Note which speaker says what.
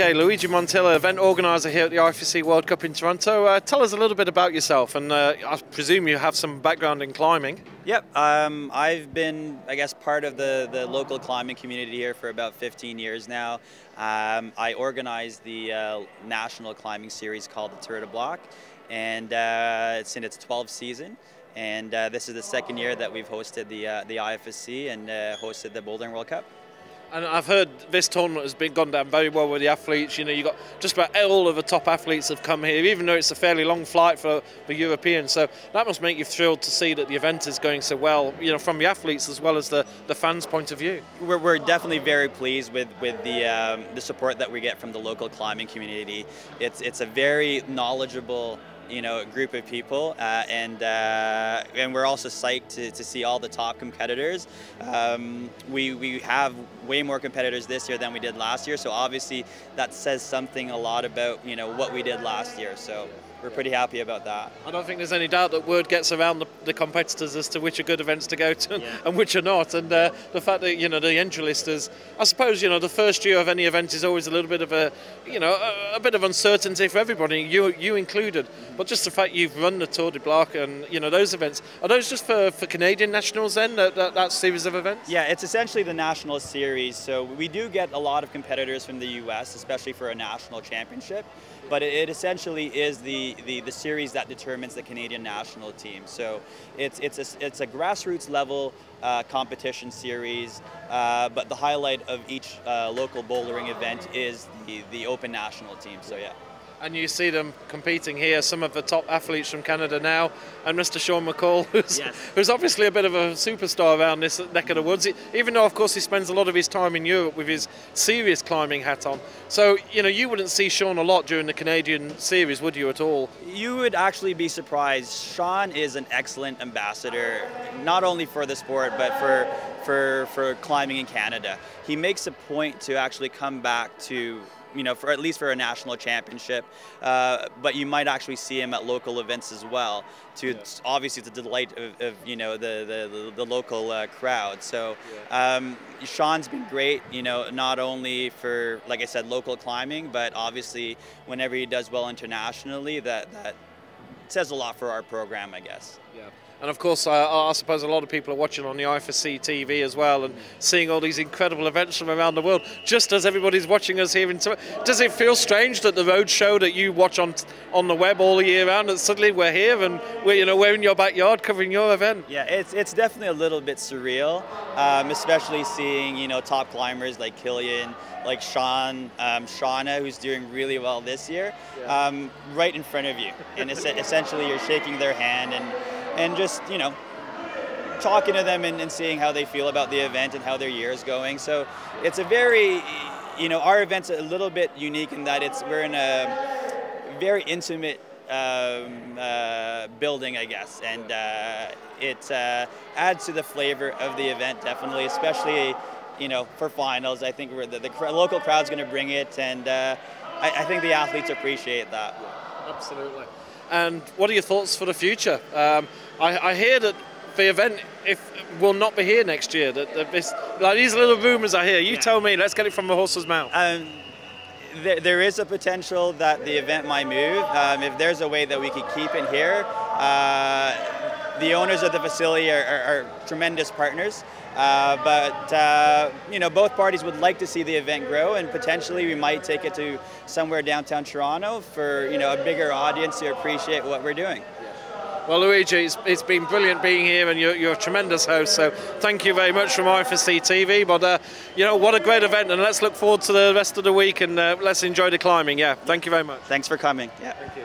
Speaker 1: Okay, Luigi Montilla, event organizer here at the IFSC World Cup in Toronto. Tell us a little bit about yourself, and I presume you have some background in climbing.
Speaker 2: Yep, I've been, I guess, part of the local climbing community here for about 15 years now. I organize the national climbing series called the Tour de Bloc, and it's in its 12th season. And this is the second year that we've hosted the IFSC and hosted the Bouldering World Cup.
Speaker 1: And I've heard this tournament has gone down very well with the athletes. You know, you got just about all of the top athletes have come here, even though it's a fairly long flight for Europeans. So that must make you thrilled to see that the event is going so well, you know, from the athletes as well as the fans' point of view.
Speaker 2: We're definitely very pleased with the support that we get from the local climbing community. It's a very knowledgeable, you know, group of people, and we're also psyched to see all the top competitors. We have way more competitors this year than we did last year, so obviously that says something a lot about, you know, what we did last year. So we're pretty happy about that.
Speaker 1: I don't think there's any doubt that word gets around the competitors as to which are good events to go to and which are not. And the fact that, you know, the entry list is, I suppose, you know, the first year of any event is always a little bit of a, you know, a bit of uncertainty for everybody, you included. But just the fact you've run the Tour de Bloc and, you know, those events, are those just for Canadian nationals then, that series of events?
Speaker 2: Yeah, it's essentially the national series. So we do get a lot of competitors from the US, especially for a national championship. But it essentially is the series that determines the Canadian national team. So it's a grassroots level competition series, but the highlight of each local bouldering event is the open national team. So yeah.
Speaker 1: And you see them competing here, some of the top athletes from Canada now, and Mr. Sean McCall, who's obviously a bit of a superstar around this neck of the woods, even though, of course, he spends a lot of his time in Europe with his serious climbing hat on. So, you know, you wouldn't see Sean a lot during the Canadian series, would you, at all?
Speaker 2: You would actually be surprised. Sean is an excellent ambassador, not only for the sport, but for climbing in Canada. He makes a point to actually come back to, you know, at least for a national championship, but you might actually see him at local events as well. Obviously, the delight of you know, the local crowd. So Sean's been great, you know, not only for, like I said, local climbing, but obviously whenever he does well internationally, that says a lot for our program, I guess.
Speaker 1: Yeah. And of course, I suppose a lot of people are watching on the IFSC TV as well and seeing all these incredible events from around the world, just as everybody's watching us here in Toronto. Does it feel strange that the road show that you watch on the web all year round, that suddenly we're here and we're in your backyard covering your event?
Speaker 2: Yeah, it's definitely a little bit surreal, especially seeing, you know, top climbers like Killian, like Sean, Shauna, who's doing really well this year, right in front of you. And essentially you're shaking their hand and just, you know, talking to them and seeing how they feel about the event and how their year is going. So it's a very, you know, our event's a little bit unique in that we're in a very intimate building, I guess, and it adds to the flavor of the event, definitely, especially, you know, for finals. I think the local crowd's going to bring it, and I think the athletes appreciate that.
Speaker 1: Yeah, absolutely. And what are your thoughts for the future? I hear that the event will not be here next year. That these little rumours I hear. You tell me. Let's get it from the horse's mouth.
Speaker 2: There is a potential that the event might move. If there's a way that we could keep it here, the owners of the facility are tremendous partners. But you know, both parties would like to see the event grow, and potentially we might take it to somewhere downtown Toronto for, you know, a bigger audience to appreciate what we're doing.
Speaker 1: Well, Luigi, it's been brilliant being here, and you're a tremendous host, so thank you very much from IFSC TV. But you know, what a great event, and let's look forward to the rest of the week, and let's enjoy the climbing. Yeah, thank you very much.
Speaker 2: Thanks for coming. Yeah.
Speaker 1: Thank you.